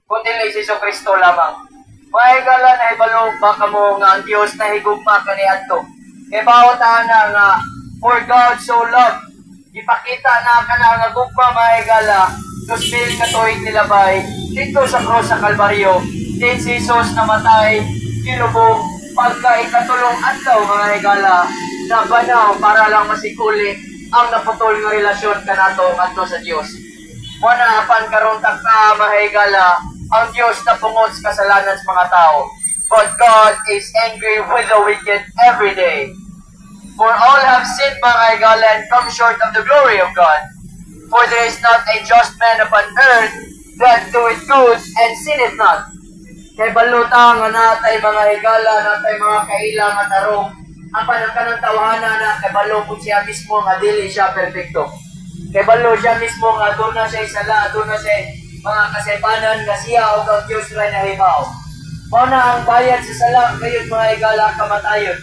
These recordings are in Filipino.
kundi lang si Kristo lamang. Mahigala na ibalo pa kamo nga ang Dios na higugma kaniadto. Kay bawat ana nga for God so loved, ipakita na kana nga gugma mahigala, gospel katoig nilabay dito sa cross sa Kalbaryo. Din si Jesus namatay, kilubong pagka ikatulong adlaw mga higala na banaw para lang masikuli ang naputol nga relasyon kanato adto sa Dios. Muna apan karon taka mahigala ang Diyos na pungot sa kasalanan sa mga tao. But God is angry with the wicked every day. For all have sinned, mga higala, and come short of the glory of God. For there is not a just man upon earth that doeth good and sinneth not. Kay balutang nga natay mga higala, natay mga kailang at tarong, ang panangkanang tawhana na kay balo kung siya mismo nga dili siya perfecto. Kay balo siya mismo nga doon na siya isala, doon na siya mga kasaypanan nga siya o ang Diyos rin na hibaw. Mauna ang bayad sa salang kayo't mga higala kamatayon.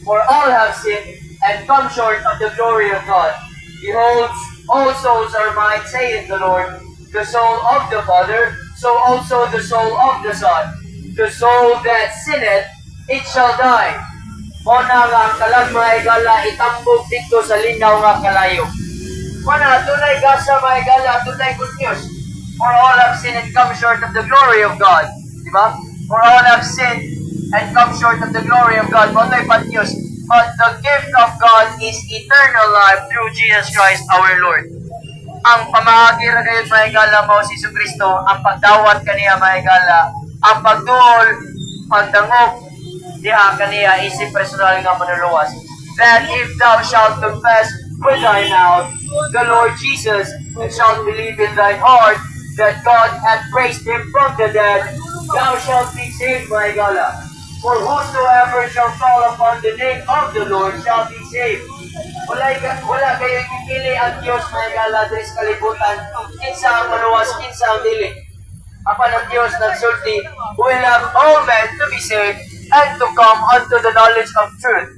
For all have sinned and come short of the glory of God. Behold, all souls are mine, saith the Lord. The soul of the Father, so also the soul of the Son. The soul that sinneth, it shall die. Muna nga ang kalag mga higala itambog dito sa linaw nga kalayo. Muna, tunay gasa mga higala, tunay good news. For all have sinned and come short of the glory of God. Diba? For all have sinned and come short of the glory of God. But the gift of God is eternal life through Jesus Christ our Lord. Ang pamahagi ra kayo mga higala mo si Kristo, ang pagdawat kaniya mga higala, ang pagduol, pagdangog, diha kaniya isip personal nga manuluwas. That if thou shalt confess with thy mouth the Lord Jesus, and shalt believe in thine heart that God hath raised him from the dead, thou shalt be saved, my higala. For whosoever shall call upon the name of the Lord shall be saved. Wala kayo ipili ang Diyos, my higala, dres kalibutan, kinsa ang maluwas, kinsa ang dili. Apan ang Diyos nagsulti, will have all men to be saved and to come unto the knowledge of truth.